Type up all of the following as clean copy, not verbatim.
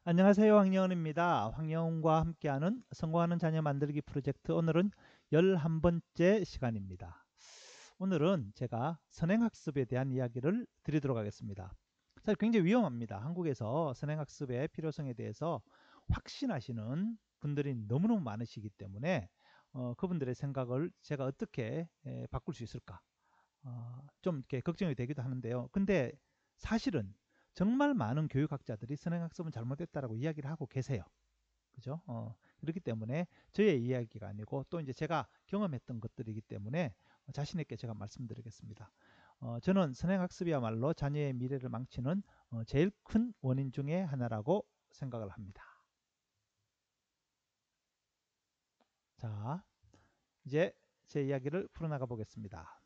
안녕하세요. 황영은입니다. 황영은과 함께하는 성공하는 자녀 만들기 프로젝트 오늘은 11번째 시간입니다. 오늘은 제가 선행학습에 대한 이야기를 드리도록 하겠습니다. 사실 굉장히 위험합니다. 한국에서 선행학습의 필요성에 대해서 확신하시는 분들이 너무너무 많으시기 때문에 그분들의 생각을 제가 어떻게 바꿀 수 있을까 좀 이렇게 걱정이 되기도 하는데요. 근데 사실은 정말 많은 교육학자들이 선행학습은 잘못됐다라고 이야기를 하고 계세요. 그죠? 그렇기 때문에 저의 이야기가 아니고 또 이제 제가 경험했던 것들이기 때문에 자신 있게 제가 말씀드리겠습니다. 저는 선행학습이야말로 자녀의 미래를 망치는 제일 큰 원인 중에 하나라고 생각을 합니다. 자, 이제 제 이야기를 풀어나가 보겠습니다.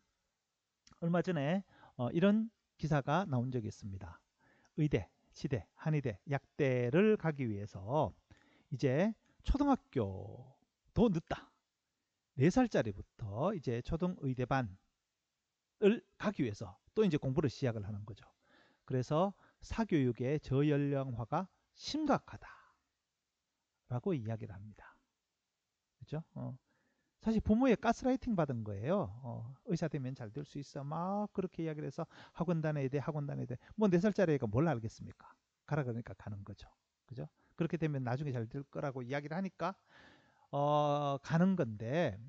얼마 전에 이런 기사가 나온 적이 있습니다. 의대, 치대, 한의대, 약대를 가기 위해서 이제 초등학교도 늦다. 4살짜리부터 이제 초등의대반을 가기 위해서 또 이제 공부를 시작을 하는 거죠. 그래서 사교육의 저연령화가 심각하다라고 이야기를 합니다. 그렇죠? 사실 부모의 가스라이팅 받은 거예요. 의사 되면 잘 될 수 있어. 막 그렇게 이야기를 해서 학원 다녀야 돼, 학원 다녀야 돼. 뭐 4살짜리 애가 뭘 알겠습니까? 가라 그러니까 가는 거죠. 그죠? 그렇게 되면 나중에 잘 될 거라고 이야기를 하니까 가는 건데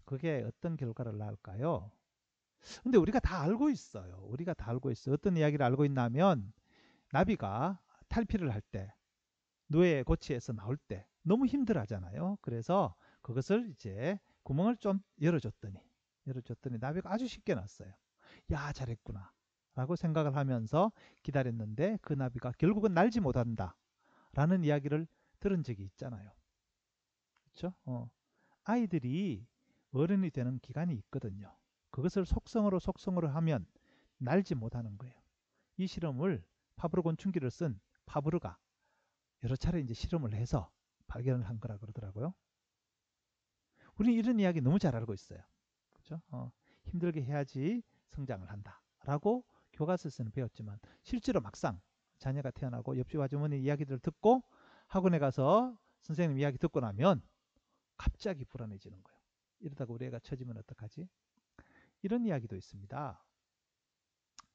그게 어떤 결과를 낳을까요? 근데 우리가 다 알고 있어요. 우리가 다 알고 있어요. 어떤 이야기를 알고 있냐면 나비가 탈피를 할 때, 뇌 고치에서 나올 때 너무 힘들어 하잖아요. 그래서 그것을 이제 구멍을 좀 열어줬더니 나비가 아주 쉽게 났어요. 야, 잘했구나 라고 생각을 하면서 기다렸는데 그 나비가 결국은 날지 못한다 라는 이야기를 들은 적이 있잖아요. 그렇죠? 아이들이 어른이 되는 기간이 있거든요. 그것을 속성으로 하면 날지 못하는 거예요. 이 실험을 파브로 곤충기를 쓴 파브르가 여러 차례 이제 실험을 해서 발견을 한 거라 그러더라고요. 우리는 이런 이야기 너무 잘 알고 있어요. 그렇죠? 힘들게 해야지 성장을 한다라고 교과서에서는 배웠지만 실제로 막상 자녀가 태어나고 옆집 아주머니 이야기들을 듣고 학원에 가서 선생님 이야기 듣고 나면 갑자기 불안해지는 거예요. 이러다가 우리 애가 처지면 어떡하지? 이런 이야기도 있습니다.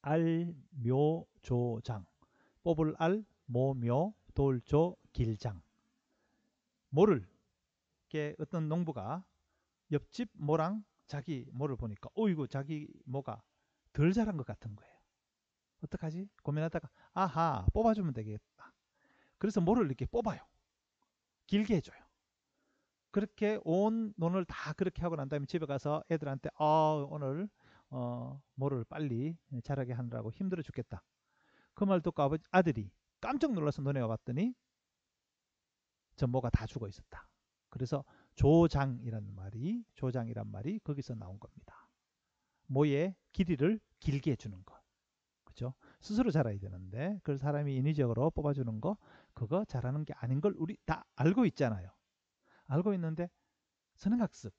알묘조장, 뽑을 알, 모묘, 돌조, 길장. 모를 게 어떤 농부가 옆집 모랑 자기 모를 보니까 어이구 자기 모가 덜 자란 것 같은 거예요. 어떡하지? 고민하다가 아하 뽑아주면 되겠다. 그래서 모를 이렇게 뽑아요. 길게 해줘요. 그렇게 온 논을 다 그렇게 하고 난 다음에 집에 가서 애들한테 오늘 모를 빨리 자라게 하느라고 힘들어 죽겠다. 그 말 듣고 아들이 깜짝 놀라서 논에 와봤더니 전모가 다 죽어 있었다. 그래서 조장이란 말이 거기서 나온 겁니다. 모의 길이를 길게 해주는 것. 그죠? 스스로 자라야 되는데 그걸 사람이 인위적으로 뽑아주는 거 그거 잘하는 게 아닌 걸 우리 다 알고 있잖아요. 알고 있는데 선행학습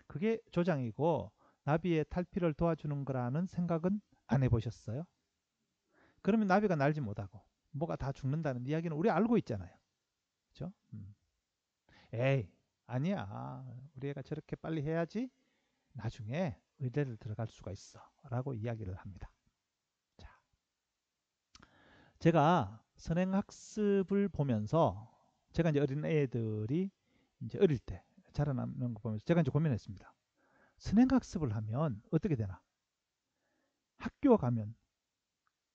그게 조장이고 나비의 탈피를 도와주는 거라는 생각은 안 해보셨어요? 그러면 나비가 날지 못하고 뭐가 다 죽는다는 이야기는 우리 알고 있잖아요. 그죠? 에이 아니야 우리 애가 저렇게 빨리 해야지 나중에 의대를 들어갈 수가 있어 라고 이야기를 합니다. 자, 제가 선행학습을 보면서 제가 이제 어린 애들이 이제 어릴 때 자라나는 거 보면서 제가 이제 고민했습니다. 선행학습을 하면 어떻게 되나? 학교 가면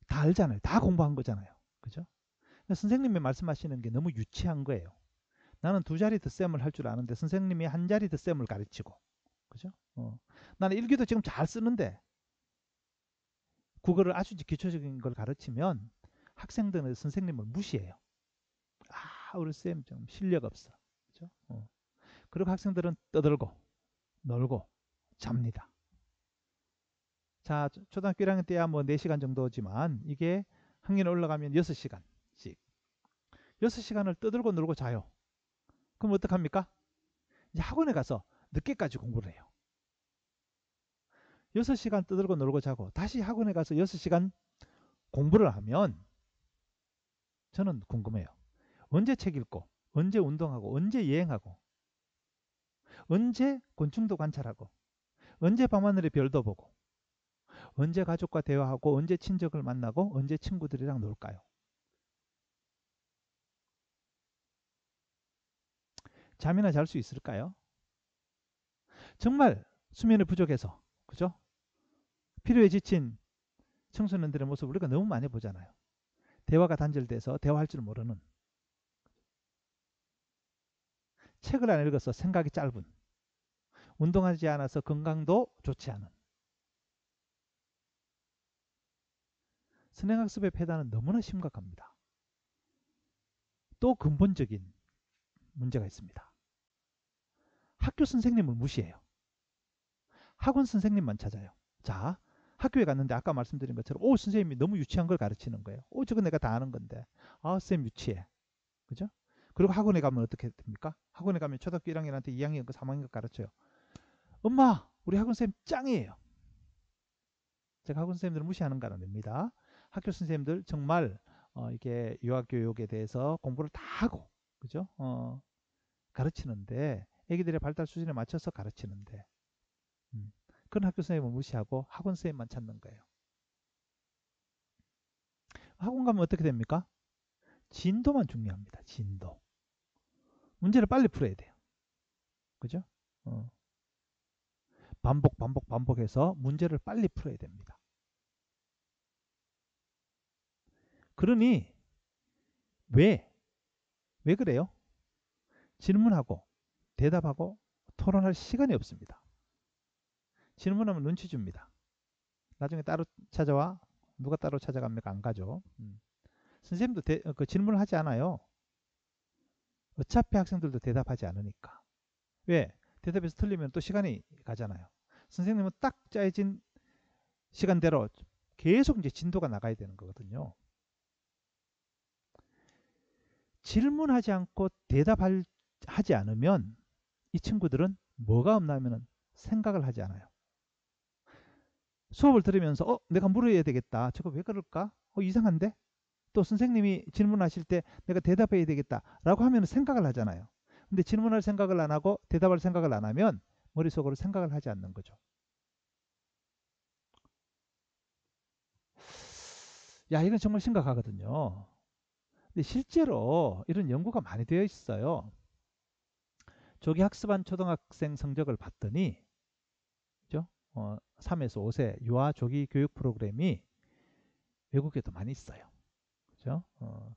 다 알잖아요. 다 공부한 거잖아요. 그죠? 선생님이 말씀하시는 게 너무 유치한 거예요. 나는 2자리 덧셈을 할 줄 아는데 선생님이 1자리 덧셈을 가르치고 그죠? 나는 일기도 지금 잘 쓰는데 국어를 아주 기초적인 걸 가르치면 학생들은 선생님을 무시해요. 우리 쌤 좀 실력 없어. 그죠? 그리고 학생들은 떠들고 놀고 잡니다. 자, 초등학교 1학년 때야 뭐 4시간 정도지만 이게 학년 올라가면 6시간씩. 6시간을 떠들고 놀고 자요. 그럼 어떡합니까? 이제 학원에 가서 늦게까지 공부를 해요. 6시간 떠들고 놀고 자고 다시 학원에 가서 6시간 공부를 하면 저는 궁금해요. 언제 책 읽고, 언제 운동하고, 언제 여행하고, 언제 곤충도 관찰하고, 언제 밤하늘의 별도 보고, 언제 가족과 대화하고, 언제 친척을 만나고, 언제 친구들이랑 놀까요? 잠이나 잘 수 있을까요? 정말 수면이 부족해서, 그죠? 필요에 지친 청소년들의 모습을 우리가 너무 많이 보잖아요. 대화가 단절돼서 대화할 줄 모르는, 책을 안 읽어서 생각이 짧은, 운동하지 않아서 건강도 좋지 않은. 선행학습의 폐단은 너무나 심각합니다. 또 근본적인 문제가 있습니다. 학교 선생님을 무시해요. 학원 선생님만 찾아요. 자, 학교에 갔는데 아까 말씀드린 것처럼 선생님이 너무 유치한 걸 가르치는 거예요. 저건 내가 다 아는 건데. 선생님 유치해. 그죠? 그리고 학원에 가면 어떻게 됩니까? 학원에 가면 초등학교 1학년한테 2학년, 3학년 가르쳐요. 엄마, 우리 학원 선생님 짱이에요. 제가 학원 선생님들을 무시하는 건 아닙니다. 학교 선생님들 정말 이게 유아교육에 대해서 공부를 다 하고, 그죠? 가르치는데, 애기들의 발달 수준에 맞춰서 가르치는데, 그런 학교 선생님을 무시하고 학원 선생님만 찾는 거예요. 학원 가면 어떻게 됩니까? 진도만 중요합니다. 진도. 문제를 빨리 풀어야 돼요. 그죠? 반복해서 문제를 빨리 풀어야 됩니다. 그러니 왜 그래요? 질문하고 대답하고 토론할 시간이 없습니다. 질문하면 눈치 줍니다. 나중에 따로 찾아와. 누가 따로 찾아갑니까? 안 가죠. 선생님도 그 질문을 하지 않아요. 어차피 학생들도 대답하지 않으니까. 왜? 대답해서 틀리면 또 시간이 가잖아요. 선생님은 딱 짜여진 시간대로 계속 이제 진도가 나가야 되는 거거든요. 질문하지 않고 대답하지 않으면 이 친구들은 뭐가 없나면 생각을 하지 않아요. 수업을 들으면서 내가 물어야 되겠다. 저거 왜 그럴까? 이상한데? 또 선생님이 질문하실 때 내가 대답해야 되겠다 라고 하면 생각을 하잖아요. 근데 질문할 생각을 안 하고 대답할 생각을 안 하면 머릿속으로 생각을 하지 않는 거죠. 야, 이건 정말 심각하거든요. 근데 실제로 이런 연구가 많이 되어 있어요. 조기 학습한 초등학생 성적을 봤더니, 그죠? 3에서 5세 유아 조기 교육 프로그램이 외국에도 많이 있어요. 그죠?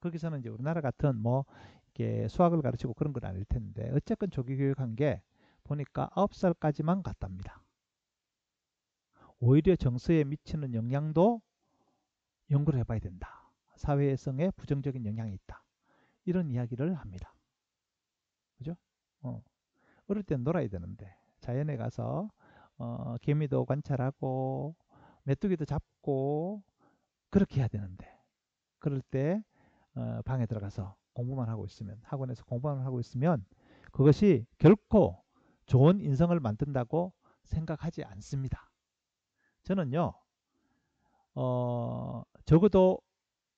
거기서는 이제 우리나라 같은 뭐 이렇게 수학을 가르치고 그런 건 아닐 텐데 어쨌건 조기 교육한 게 보니까 9살까지만 갔답니다. 오히려 정서에 미치는 영향도 연구를 해봐야 된다. 사회성에 부정적인 영향이 있다. 이런 이야기를 합니다. 그죠? 어릴 땐 놀아야 되는데 자연에 가서 개미도 관찰하고 메뚜기도 잡고 그렇게 해야 되는데 그럴 때 방에 들어가서 공부만 하고 있으면 학원에서 공부만 하고 있으면 그것이 결코 좋은 인성을 만든다고 생각하지 않습니다. 저는요 적어도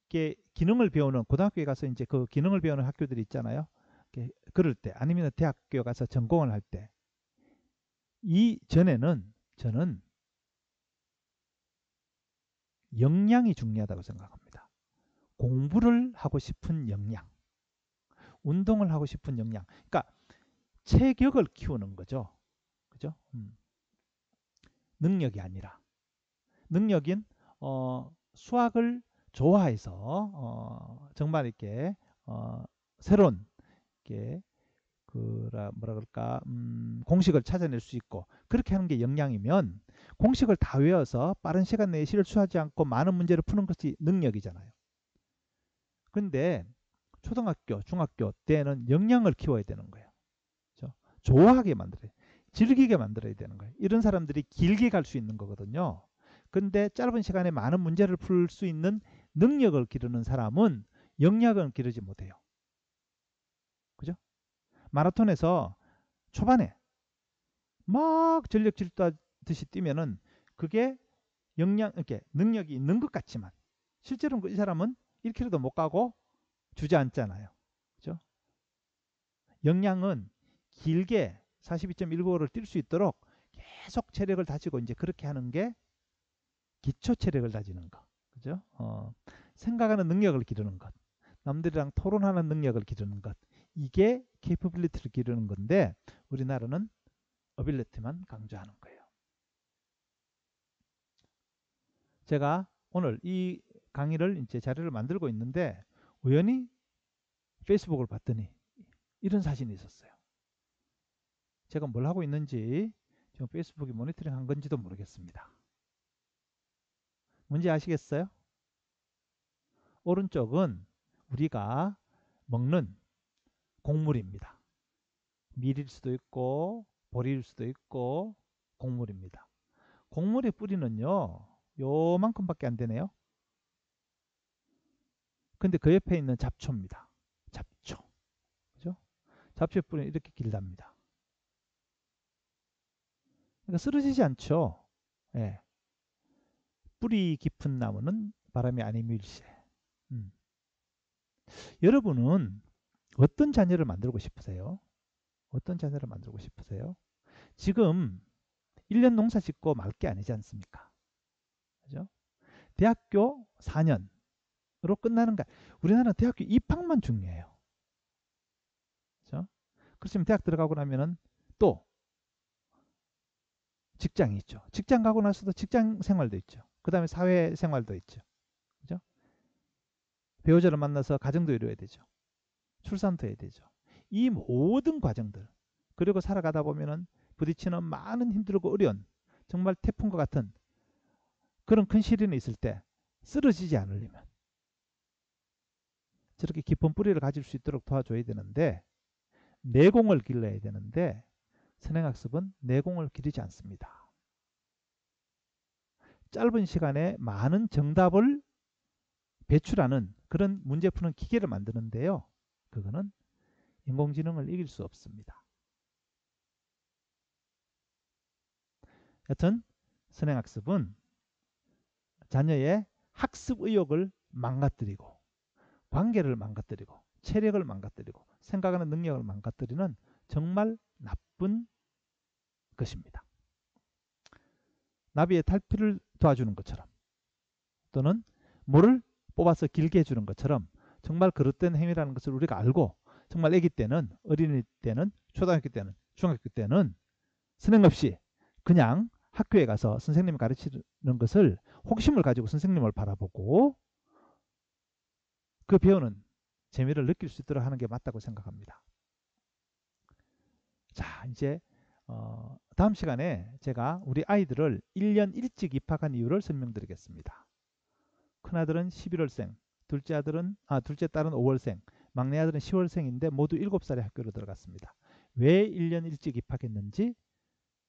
이렇게 기능을 배우는 고등학교에 가서 이제 그 기능을 배우는 학교들이 있잖아요. 그럴 때 아니면 대학교 가서 전공을 할 때 이전에는 저는 역량이 중요하다고 생각합니다. 공부를 하고 싶은 역량, 운동을 하고 싶은 역량. 그러니까 체격을 키우는 거죠. 그죠? 능력이 아니라 능력인 수학을 좋아해서 정말 이렇게 새로운 이렇게 뭐라 그럴까 공식을 찾아낼 수 있고 그렇게 하는 게 역량이면 공식을 다 외워서 빠른 시간 내에 실수하지 않고 많은 문제를 푸는 것이 능력이잖아요. 근데 초등학교, 중학교 때는 역량을 키워야 되는 거예요. 그렇죠? 좋아하게 만들어야 즐기게 만들어야 되는 거예요. 이런 사람들이 길게 갈 수 있는 거거든요. 근데 짧은 시간에 많은 문제를 풀 수 있는 능력을 기르는 사람은 역량은 기르지 못해요. 그죠? 마라톤에서 초반에 막 전력 질주하듯이 뛰면은 그게 이렇게 능력이 있는 것 같지만 실제로는 이 사람은 1km도 못 가고 주저앉잖아요. 그죠? 역량은 길게 42.195를 뛸 수 있도록 계속 체력을 다지고 이제 그렇게 하는 게 기초 체력을 다지는 거. 그죠? 생각하는 능력을 기르는 것. 남들이랑 토론하는 능력을 기르는 것. 이게 capability를 기르는 건데 우리나라는 ability만 강조하는 거예요. 제가 오늘 이 강의를 이제 자료를 만들고 있는데 우연히 페이스북을 봤더니 이런 사진이 있었어요. 제가 뭘 하고 있는지 지금 페이스북이 모니터링 한 건지도 모르겠습니다. 뭔지 아시겠어요? 오른쪽은 우리가 먹는 곡물입니다. 밀일 수도 있고 보리일 수도 있고 곡물입니다. 곡물의 뿌리는요 요만큼밖에 안 되네요. 근데 그 옆에 있는 잡초입니다. 잡초. 그죠? 잡초의 뿌리는 이렇게 길답니다. 그러니까 쓰러지지 않죠. 예. 뿌리 깊은 나무는 바람이 아니 밀세. 여러분은 어떤 자녀를 만들고 싶으세요? 어떤 자녀를 만들고 싶으세요? 지금 1년 농사 짓고 말 게 아니지 않습니까? 그죠? 대학교 4년으로 끝나는 거. 우리나라는 대학교 입학만 중요해요. 그죠? 그렇지만 대학 들어가고 나면은 또 직장이 있죠. 직장 가고 나서도 직장 생활도 있죠. 그 다음에 사회 생활도 있죠. 그죠? 배우자를 만나서 가정도 이루어야 되죠. 출산도 해야 되죠. 이 모든 과정들 그리고 살아가다 보면은 부딪히는 많은 힘들고 어려운 정말 태풍과 같은 그런 큰 시련이 있을 때 쓰러지지 않으려면 저렇게 깊은 뿌리를 가질 수 있도록 도와줘야 되는데 내공을 길러야 되는데 선행학습은 내공을 기르지 않습니다. 짧은 시간에 많은 정답을 배출하는 그런 문제 푸는 기계를 만드는데요. 그거는 인공지능을 이길 수 없습니다. 여튼 선행학습은 자녀의 학습 의욕을 망가뜨리고 관계를 망가뜨리고 체력을 망가뜨리고 생각하는 능력을 망가뜨리는 정말 나쁜 것입니다. 나비의 탈피를 도와주는 것처럼 또는 물을 뽑아서 길게 해주는 것처럼 정말 그릇된 행위라는 것을 우리가 알고 정말 아기 때는 어린이 때는 초등학교 때는 중학교 때는 선행 없이 그냥 학교에 가서 선생님이 가르치는 것을 호기심을 가지고 선생님을 바라보고 그 배우는 재미를 느낄 수 있도록 하는 게 맞다고 생각합니다. 자, 이제 다음 시간에 제가 우리 아이들을 1년 일찍 입학한 이유를 설명드리겠습니다. 큰아들은 11월생, 둘째 딸은 5월생, 막내 아들은 10월생인데 모두 7살에 학교로 들어갔습니다. 왜 1년 일찍 입학했는지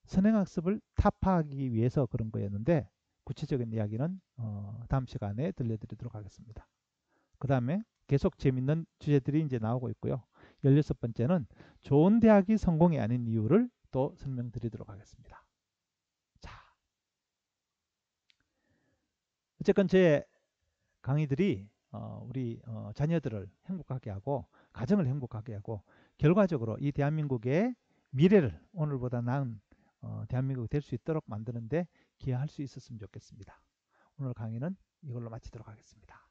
선행학습을 타파하기 위해서 그런 거였는데 구체적인 이야기는 다음 시간에 들려드리도록 하겠습니다. 그 다음에 계속 재밌는 주제들이 이제 나오고 있고요. 16번째는 좋은 대학이 성공이 아닌 이유를 또 설명드리도록 하겠습니다. 자, 어쨌건 제 강의들이 우리 자녀들을 행복하게 하고 가정을 행복하게 하고 결과적으로 이 대한민국의 미래를 오늘보다 나은 대한민국이 될 수 있도록 만드는데 기여할 수 있었으면 좋겠습니다. 오늘 강의는 이걸로 마치도록 하겠습니다.